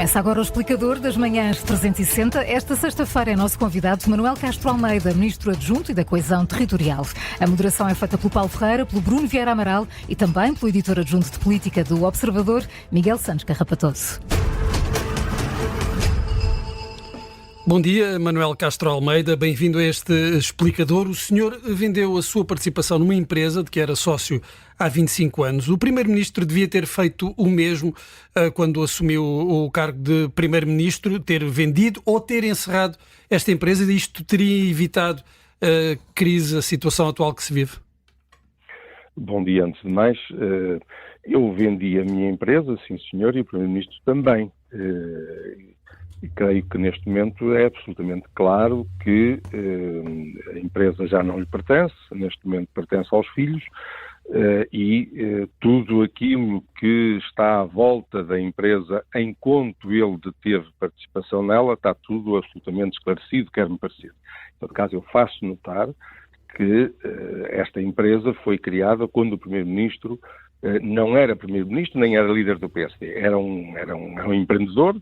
Começa agora o Explicador das Manhãs 360. Esta sexta-feira é nosso convidado Manuel Castro Almeida, Ministro Adjunto e da Coesão Territorial. A moderação é feita pelo Paulo Ferreira, pelo Bruno Vieira Amaral e também pelo editor adjunto de política do Observador, Miguel Santos Carrapatoso. Bom dia, Manuel Castro Almeida, bem-vindo a este Explicador. O senhor vendeu a sua participação numa empresa de que era sócio há 25 anos. O Primeiro-Ministro devia ter feito o mesmo quando assumiu o cargo de Primeiro-Ministro, ter vendido ou ter encerrado esta empresa, e isto teria evitado a crise, a situação atual que se vive. Bom dia, antes de mais. Eu vendi a minha empresa, sim senhor, e o Primeiro-Ministro também. E creio que neste momento é absolutamente claro que a empresa já não lhe pertence, neste momento pertence aos filhos, e tudo aquilo que está à volta da empresa enquanto ele deteve participação nela está tudo absolutamente esclarecido, quer-me parecer. Em todo caso, eu faço notar que esta empresa foi criada quando o Primeiro-Ministro não era Primeiro-Ministro nem era líder do PSD, era um empreendedor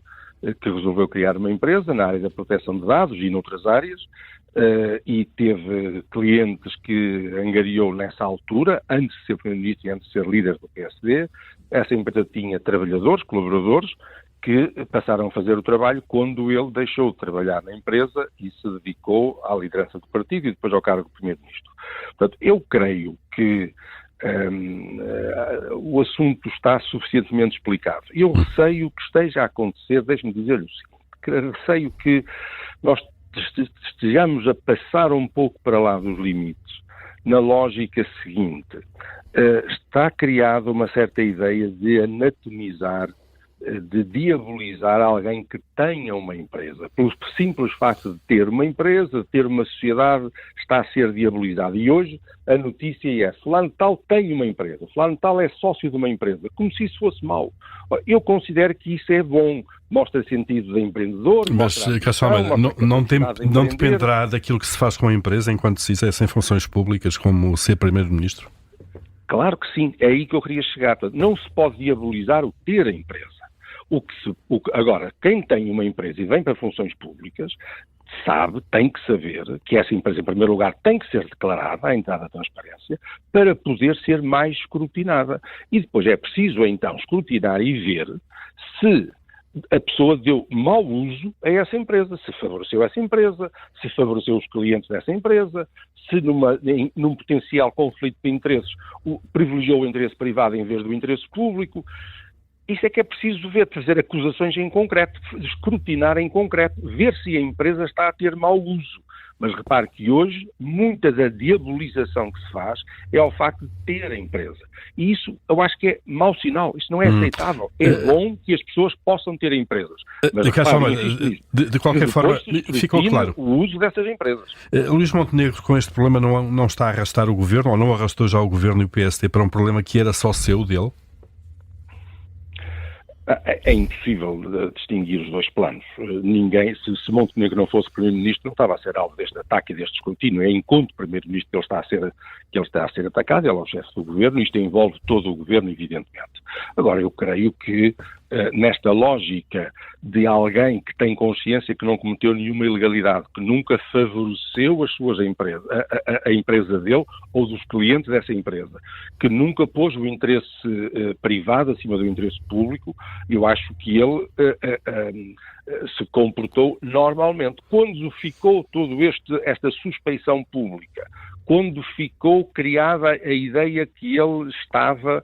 que resolveu criar uma empresa na área da proteção de dados e noutras áreas, e teve clientes que angariou nessa altura, antes de ser Primeiro-Ministro e antes de ser líder do PSD. Essa empresa tinha trabalhadores, colaboradores, que passaram a fazer o trabalho quando ele deixou de trabalhar na empresa e se dedicou à liderança do partido e depois ao cargo de Primeiro-Ministro. Portanto, eu creio que o assunto está suficientemente explicado. Eu receio que esteja a acontecer, deixe-me dizer-lhe o seguinte, receio que nós estejamos a passar um pouco para lá dos limites, na lógica seguinte: está criada uma certa ideia de anatomizar, de diabolizar alguém que tenha uma empresa. Pelo simples facto de ter uma empresa, de ter uma sociedade, está a ser diabolizado. E hoje a notícia é: fulano tal tem uma empresa, fulano tal é sócio de uma empresa, como se isso fosse mau. Eu considero que isso é bom, mostra sentido de empreendedor. Mas, Castro Almeida, não dependerá daquilo que se faz com a empresa enquanto se exercem funções públicas, como ser Primeiro-Ministro? Claro que sim, é aí que eu queria chegar. Não se pode diabolizar o ter a empresa. Agora, quem tem uma empresa e vem para funções públicas, tem que saber que essa empresa, em primeiro lugar, tem que ser declarada à entrada da transparência para poder ser mais escrutinada. E depois é preciso, então, escrutinar e ver se a pessoa deu mau uso a essa empresa, se favoreceu essa empresa, se favoreceu os clientes dessa empresa, se num potencial conflito de interesses privilegiou o interesse privado em vez do interesse público. Isso é que é preciso ver, fazer acusações em concreto, escrutinar em concreto, ver se a empresa está a ter mau uso. Mas repare que hoje, muita da diabolização que se faz é ao facto de ter a empresa. E isso eu acho que é mau sinal, isso não é aceitável. É bom que as pessoas possam ter empresas. Mas repare, de qualquer forma, ficou claro o uso dessas empresas. Luís Montenegro, com este problema, não está a arrastar o Governo, ou não arrastou já o Governo e o PSD para um problema que era só seu, dele? É impossível distinguir os dois planos. Ninguém, se Montenegro não fosse Primeiro-Ministro, não estava a ser alvo deste ataque e deste escrutínio. É enquanto Primeiro-Ministro que ele está a ser atacado, ele é o chefe do Governo, isto envolve todo o Governo, evidentemente. Agora, eu creio que nesta lógica de alguém que tem consciência que não cometeu nenhuma ilegalidade, que nunca favoreceu as suas empresas, a empresa dele ou dos clientes dessa empresa, que nunca pôs o interesse privado acima do interesse público, eu acho que ele se comportou normalmente. Quando ficou esta suspeição pública, quando ficou criada a ideia que ele estava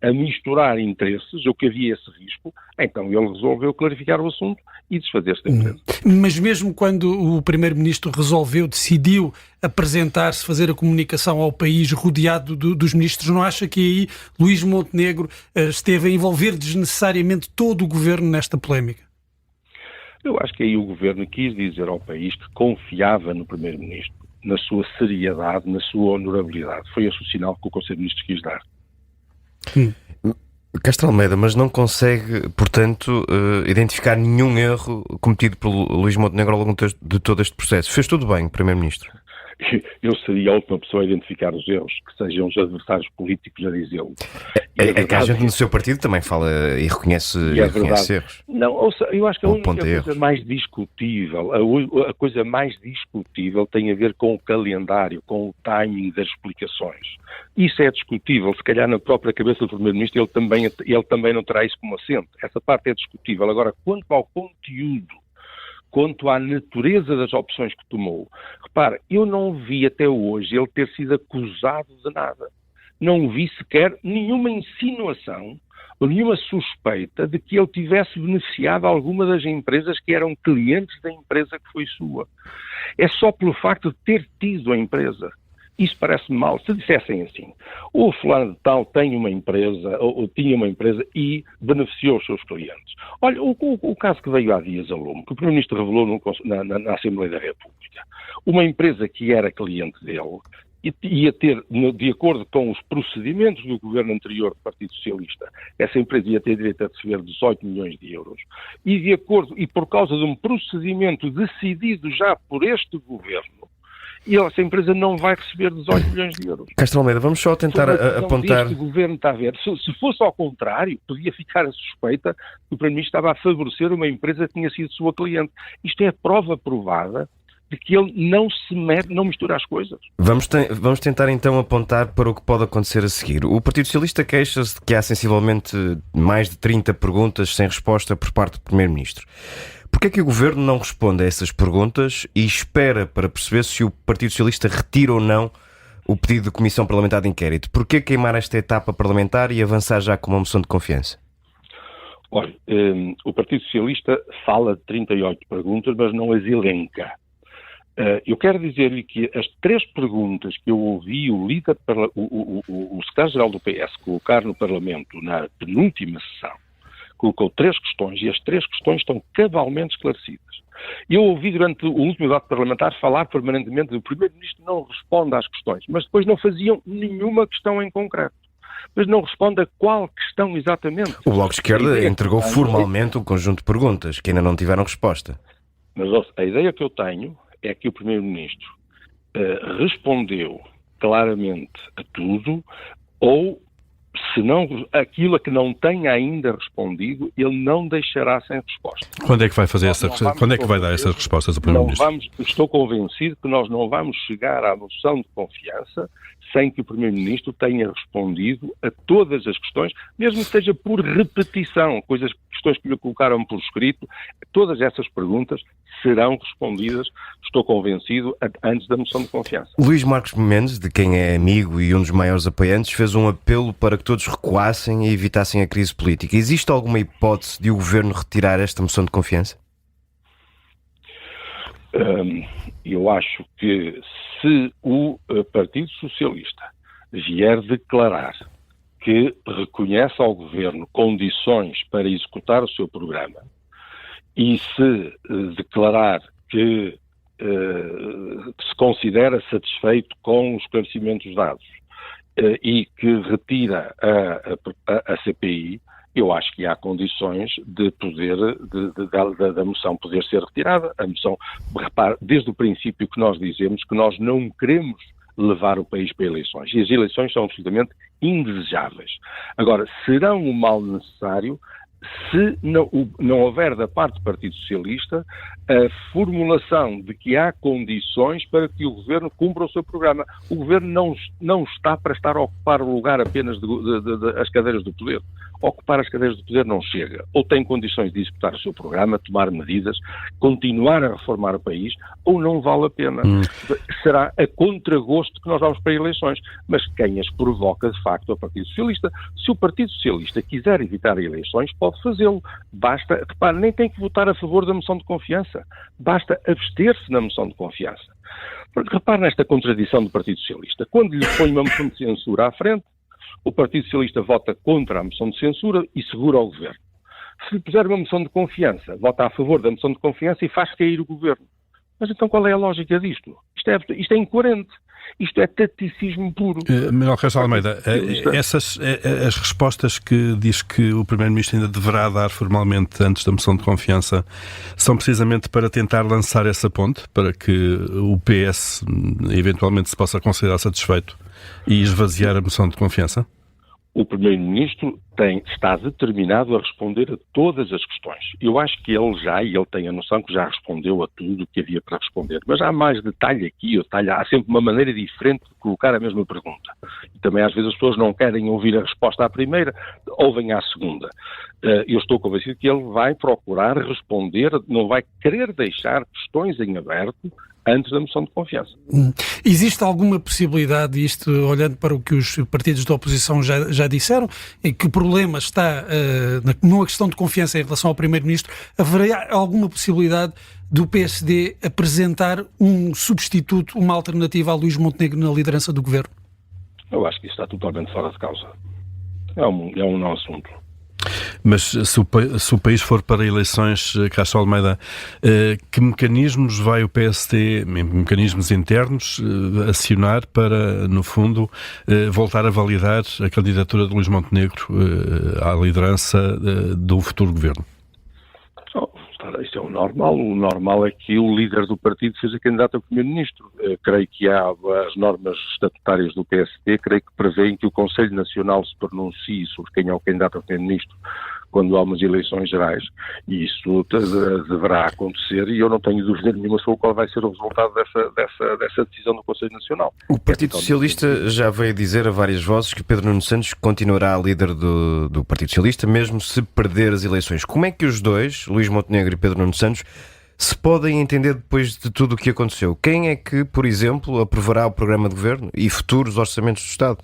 a misturar interesses, ou que havia esse risco, então ele resolveu clarificar o assunto e desfazer-se da empresa. Mas mesmo quando o Primeiro-Ministro decidiu apresentar-se, fazer a comunicação ao país rodeado dos ministros, não acha que aí Luís Montenegro esteve a envolver desnecessariamente todo o Governo nesta polémica? Eu acho que aí o Governo quis dizer ao país que confiava no Primeiro-Ministro, na sua seriedade, na sua honorabilidade. Foi esse o sinal que o Conselho de Ministros quis dar. Castro Almeida, mas não consegue, portanto, identificar nenhum erro cometido pelo Luís Montenegro ao longo de todo este processo. Fez tudo bem, Primeiro-Ministro? Eu seria a última pessoa a identificar os erros, que sejam os adversários políticos a dizê-lo. É que a gente no seu partido também fala e reconhece erros. Não, eu acho que a única coisa mais discutível, a coisa mais discutível tem a ver com o calendário, com o timing das explicações. Isso é discutível, se calhar na própria cabeça do Primeiro-Ministro ele também não terá isso como assento. Essa parte é discutível. Agora, quanto ao conteúdo, quanto à natureza das opções que tomou, repara, eu não vi até hoje ele ter sido acusado de nada. Não vi sequer nenhuma insinuação ou nenhuma suspeita de que ele tivesse beneficiado alguma das empresas que eram clientes da empresa que foi sua. É só pelo facto de ter tido a empresa. Isso parece-me mal. Se dissessem assim, o fulano de tal tem uma empresa, ou tinha uma empresa e beneficiou os seus clientes. Olha, o caso que veio há dias a lume, que o Primeiro-Ministro revelou na Assembleia da República, uma empresa que era cliente dele, ia ter, de acordo com os procedimentos do governo anterior do Partido Socialista, essa empresa ia ter direito a receber 18 milhões de euros, e por causa de um procedimento decidido já por este governo, essa empresa não vai receber 18 milhões de euros. Castro Almeida, vamos só tentar apontar... O governo está a ver. Se fosse ao contrário, podia ficar a suspeita que o Primeiro-Ministro estava a favorecer uma empresa que tinha sido sua cliente. Isto é a prova provada de que ele não mistura as coisas. Vamos tentar então apontar para o que pode acontecer a seguir. O Partido Socialista queixa-se de que há sensivelmente mais de 30 perguntas sem resposta por parte do Primeiro-Ministro. Porquê é que o Governo não responde a essas perguntas e espera para perceber se o Partido Socialista retira ou não o pedido de Comissão Parlamentar de Inquérito? Porquê queimar esta etapa parlamentar e avançar já com uma moção de confiança? Olha, o Partido Socialista fala de 38 perguntas, mas não as elenca. Eu quero dizer-lhe que as 3 perguntas que eu ouvi o secretário-geral do PS colocar no Parlamento na penúltima sessão, colocou 3 questões e as 3 questões estão cabalmente esclarecidas. Eu ouvi durante o último debate parlamentar falar permanentemente do Primeiro-Ministro não responde às questões, mas depois não faziam nenhuma questão em concreto. Mas não responde a qual questão exatamente. O Bloco de Esquerda entregou formalmente um conjunto de perguntas que ainda não tiveram resposta. Mas a ideia que eu tenho é que o Primeiro-Ministro respondeu claramente a tudo, ou se não, aquilo a que não tenha ainda respondido, ele não deixará sem resposta. Quando é que vai fazer quando é que vai dar essas respostas ao Primeiro-Ministro? Estou convencido que nós não vamos chegar à moção de confiança sem que o Primeiro-Ministro tenha respondido a todas as questões, mesmo que seja por repetição, questões que lhe colocaram por escrito, todas essas perguntas serão respondidas, estou convencido, antes da moção de confiança. Luís Marcos Mendes, de quem é amigo e um dos maiores apoiantes, fez um apelo para que todos recuassem e evitassem a crise política. Existe alguma hipótese de o Governo retirar esta moção de confiança? Eu acho que se o Partido Socialista vier declarar que reconhece ao Governo condições para executar o seu programa e se declarar que se considera satisfeito com os esclarecimentos dados e que retira a CPI, eu acho que há condições de poder, da moção poder ser retirada. A moção, repare, desde o princípio que nós dizemos que nós não queremos levar o país para eleições. E as eleições são absolutamente indesejáveis. Agora, serão um mal necessário se não houver da parte do Partido Socialista a formulação de que há condições para que o Governo cumpra o seu programa. O Governo não está para estar a ocupar o lugar apenas das cadeiras do poder. Ocupar as cadeiras do poder não chega. Ou tem condições de executar o seu programa, tomar medidas, continuar a reformar o país, ou não vale a pena. Será a contragosto que nós vamos para eleições. Mas quem as provoca, de facto, é o Partido Socialista. Se o Partido Socialista quiser evitar eleições, pode fazê-lo. Basta, repare, nem tem que votar a favor da moção de confiança. Basta abster-se na moção de confiança. Porque repare nesta contradição do Partido Socialista. Quando lhe põe uma moção de censura à frente, o Partido Socialista vota contra a moção de censura e segura o Governo. Se lhe puser uma moção de confiança, vota a favor da moção de confiança e faz cair o Governo. Mas então qual é a lógica disto? Isto é incoerente. Isto é taticismo puro. Manuel Castro Almeida, as respostas que diz que o Primeiro-Ministro ainda deverá dar formalmente antes da moção de confiança são precisamente para tentar lançar essa ponte, para que o PS eventualmente se possa considerar satisfeito e esvaziar a moção de confiança? o Primeiro-Ministro está determinado a responder a todas as questões. Eu acho que ele tem a noção que já respondeu a tudo o que havia para responder. Mas há mais detalhe aqui, há sempre uma maneira diferente de colocar a mesma pergunta. E também às vezes as pessoas não querem ouvir a resposta à primeira, ouvem à segunda. Eu estou convencido que ele vai procurar responder, não vai querer deixar questões em aberto antes da moção de confiança. Existe alguma possibilidade, isto olhando para o que os partidos da oposição já disseram, em que o problema está numa questão de confiança em relação ao Primeiro-Ministro, haverá alguma possibilidade do PSD apresentar um substituto, uma alternativa a Luís Montenegro na liderança do Governo? Eu acho que isso está totalmente fora de causa. É um não assunto. Mas se o país for para eleições, Castro Almeida, que mecanismos vai o PSD, mecanismos internos, acionar para, no fundo, voltar a validar a candidatura de Luís Montenegro à liderança do futuro governo? Isto é o normal. O normal é que o líder do partido seja candidato a primeiro-ministro. Creio que há as normas estatutárias do PSD, creio que prevêem que o Conselho Nacional se pronuncie sobre quem é o candidato a primeiro-ministro quando há umas eleições gerais, e isso deverá acontecer, e eu não tenho dúvida nenhuma sobre qual vai ser o resultado dessa decisão do Conselho Nacional. O Partido Socialista já veio dizer a várias vozes que Pedro Nuno Santos continuará líder do Partido Socialista, mesmo se perder as eleições. Como é que os dois, Luís Montenegro e Pedro Nuno Santos, se podem entender depois de tudo o que aconteceu? Quem é que, por exemplo, aprovará o programa de governo e futuros orçamentos do Estado?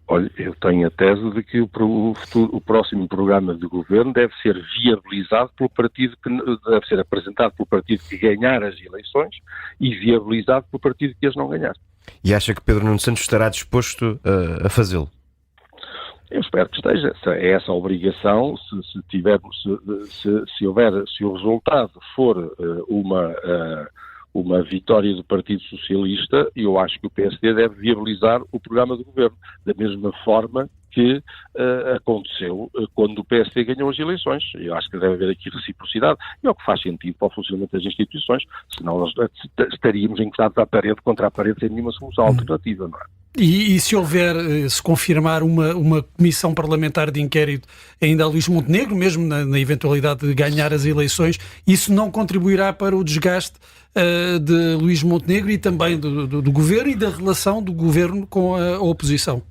Olha, eu tenho a tese de que o próximo programa de governo deve ser viabilizado pelo partido deve ser apresentado pelo partido que ganhar as eleições e viabilizado pelo partido que as não ganhar. E acha que Pedro Nuno Santos estará disposto a fazê-lo? Eu espero que esteja. É essa a obrigação. Se o resultado for uma vitória do Partido Socialista, eu acho que o PSD deve viabilizar o programa de governo, da mesma forma que aconteceu quando o PSD ganhou as eleições. Eu acho que deve haver aqui reciprocidade, e é o que faz sentido para o funcionamento das instituições, senão nós estaríamos encostados à parede, contra a parede, sem nenhuma solução alternativa, não é? E se confirmar uma comissão parlamentar de inquérito ainda a Luís Montenegro, mesmo na eventualidade de ganhar as eleições, isso não contribuirá para o desgaste de Luís Montenegro e também do governo e da relação do governo com a oposição?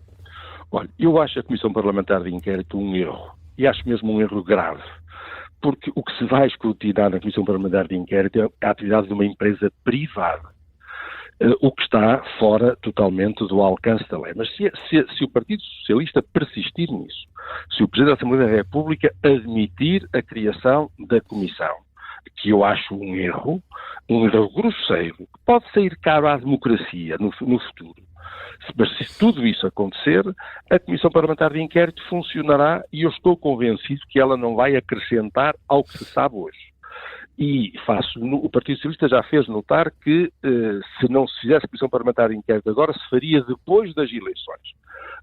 Olha, eu acho a comissão parlamentar de inquérito um erro, e acho mesmo um erro grave, porque o que se vai escrutinar na comissão parlamentar de inquérito é a atividade de uma empresa privada, o que está fora totalmente do alcance da lei. Mas se o Partido Socialista persistir nisso, se o Presidente da Assembleia da República admitir a criação da comissão, que eu acho um erro grosseiro, que pode sair caro à democracia no futuro, mas se tudo isso acontecer, a Comissão Parlamentar de Inquérito funcionará e eu estou convencido que ela não vai acrescentar ao que se sabe hoje. E o Partido Socialista já fez notar que se não se fizesse a Comissão Parlamentar de Inquérito agora, se faria depois das eleições.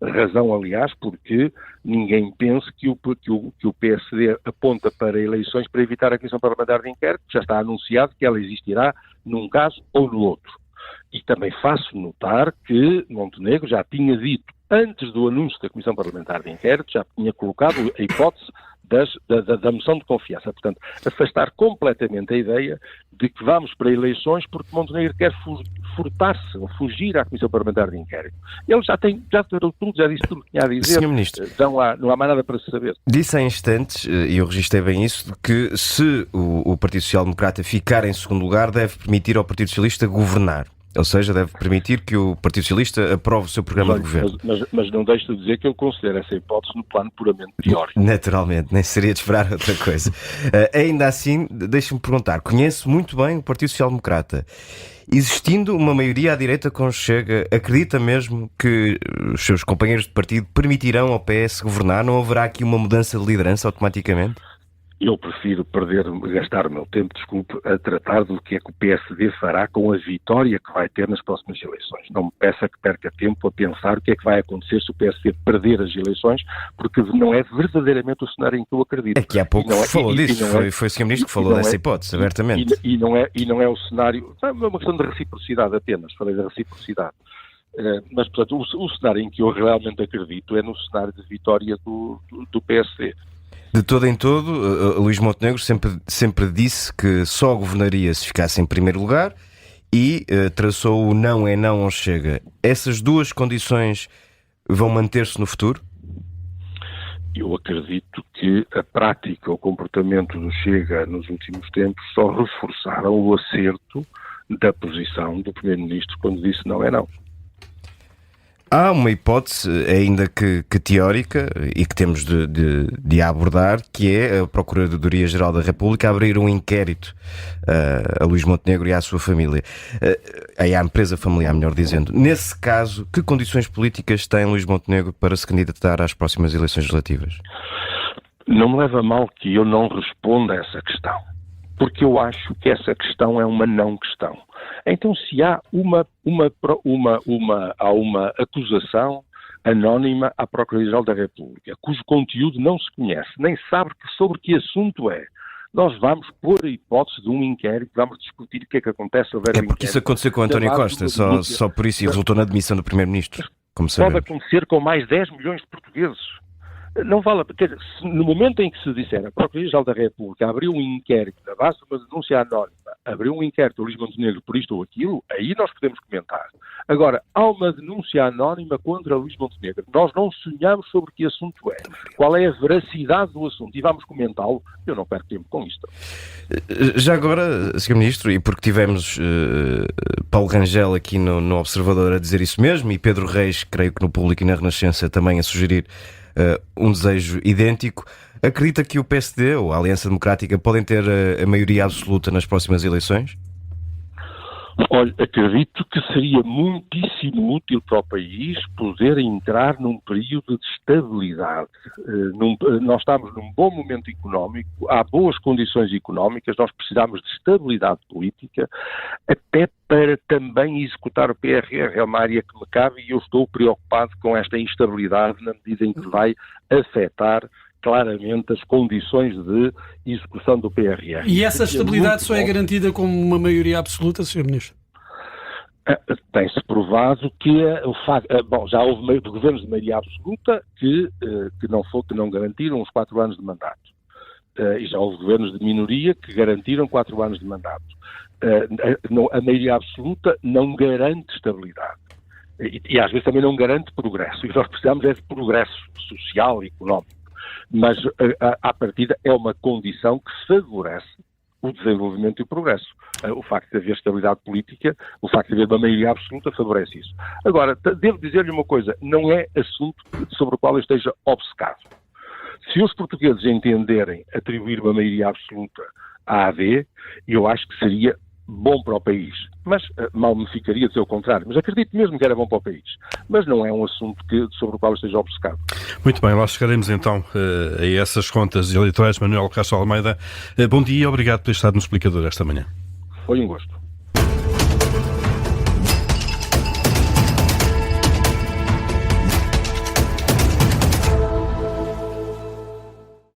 Razão, aliás, porque ninguém pense que o PSD aponta para eleições para evitar a Comissão Parlamentar de Inquérito. Já está anunciado que ela existirá num caso ou no outro. E também faço notar que Montenegro já tinha dito, antes do anúncio da Comissão Parlamentar de Inquérito, já tinha colocado a hipótese da moção de confiança. Portanto, afastar completamente a ideia de que vamos para eleições porque Montenegro quer furtar-se ou fugir à Comissão Parlamentar de Inquérito. Ele já declarou tudo, já disse tudo o que tinha a dizer. Senhor Ministro, não há mais nada para se saber. Disse há instantes, e eu registrei bem isso, que se o Partido Social Democrata ficar em segundo lugar, deve permitir ao Partido Socialista governar. Ou seja, deve permitir que o Partido Socialista aprove o seu programa de governo. Mas não deixo de dizer que eu considero essa hipótese no plano puramente teórico. Naturalmente, nem seria de esperar outra coisa. Ainda assim, deixe-me perguntar, conhece muito bem o Partido Social Democrata. Existindo uma maioria à direita com Chega, acredita mesmo que os seus companheiros de partido permitirão ao PS governar? Não haverá aqui uma mudança de liderança automaticamente? Eu prefiro gastar o meu tempo, a tratar do que é que o PSD fará com a vitória que vai ter nas próximas eleições. Não me peça que perca tempo a pensar o que é que vai acontecer se o PSD perder as eleições, porque não é verdadeiramente o cenário em que eu acredito. Aqui há pouco falou disso, foi o Sr. Ministro que falou dessa hipótese, abertamente. E não é o cenário, é uma questão de reciprocidade apenas, falei da reciprocidade. Mas, portanto, o cenário em que eu realmente acredito é no cenário de vitória do PSD. De todo em todo, Luís Montenegro sempre disse que só governaria se ficasse em primeiro lugar e traçou o não é não ou Chega. Essas duas condições vão manter-se no futuro? Eu acredito que a prática, o comportamento do Chega nos últimos tempos só reforçaram o acerto da posição do Primeiro-Ministro quando disse não é não. Há uma hipótese, ainda que teórica, e que temos de abordar, que é a Procuradoria-Geral da República abrir um inquérito a Luís Montenegro e à sua família. À empresa familiar, melhor dizendo. Nesse caso, que condições políticas tem Luís Montenegro para se candidatar às próximas eleições legislativas? Não me leva a mal que eu não responda a essa questão, porque eu acho que essa questão é uma não questão. Então, se há uma acusação anónima à Procuradoria-Geral da República, cujo conteúdo não se conhece, nem sabe sobre que assunto é, nós vamos pôr a hipótese de um inquérito, vamos discutir o que é que acontece se houver um inquérito. É porque isso aconteceu com António Costa, só por isso, e resultou na demissão do Primeiro-Ministro, como sabemos. Pode acontecer com mais 10 milhões de portugueses. Não vale a pena. No momento em que se disser a Procuradoria-Geral da República abriu um inquérito na base de uma denúncia anónima, abriu um inquérito a Luís Montenegro por isto ou aquilo, aí nós podemos comentar. Agora, há uma denúncia anónima contra Luís Montenegro. Nós não sonhamos sobre que assunto é. Qual é a veracidade do assunto? E vamos comentá-lo. Eu não perco tempo com isto. Já agora, Sr. Ministro, e porque tivemos Paulo Rangel aqui no Observador a dizer isso mesmo, e Pedro Reis, creio que no Público e na Renascença, também a sugerir um desejo idêntico, acredita que o PSD ou a Aliança Democrática podem ter a maioria absoluta nas próximas eleições? Olha, acredito que seria muitíssimo útil para o país poder entrar num período de estabilidade. Nós estamos num bom momento económico, há boas condições económicas, nós precisamos de estabilidade política, até para também executar o PRR. É uma área que me cabe e eu estou preocupado com esta instabilidade na medida em que vai afetar claramente as condições de execução do PRR. E essa estabilidade só é garantida com uma maioria absoluta, Sr. Ministro? Tem-se provado que já houve governos de maioria absoluta que não garantiram os 4 anos de mandato. E já houve governos de minoria que garantiram 4 anos de mandato. A maioria absoluta não garante estabilidade. E às vezes também não garante progresso. E nós precisamos é de progresso social e económico. Mas, à partida, é uma condição que favorece o desenvolvimento e o progresso. O facto de haver estabilidade política, o facto de haver uma maioria absoluta, favorece isso. Agora, devo dizer-lhe uma coisa, não é assunto sobre o qual eu esteja obcecado. Se os portugueses entenderem atribuir uma maioria absoluta à AD, eu acho que seria bom para o país. Mas mal me ficaria dizer o contrário. Mas acredito mesmo que era bom para o país. Mas não é um assunto sobre o qual eu esteja obcecado. Muito bem, lá chegaremos então a essas contas eleitorais. Manuel Castro Almeida, bom dia e obrigado por ter estado no Explicador esta manhã. Foi um gosto.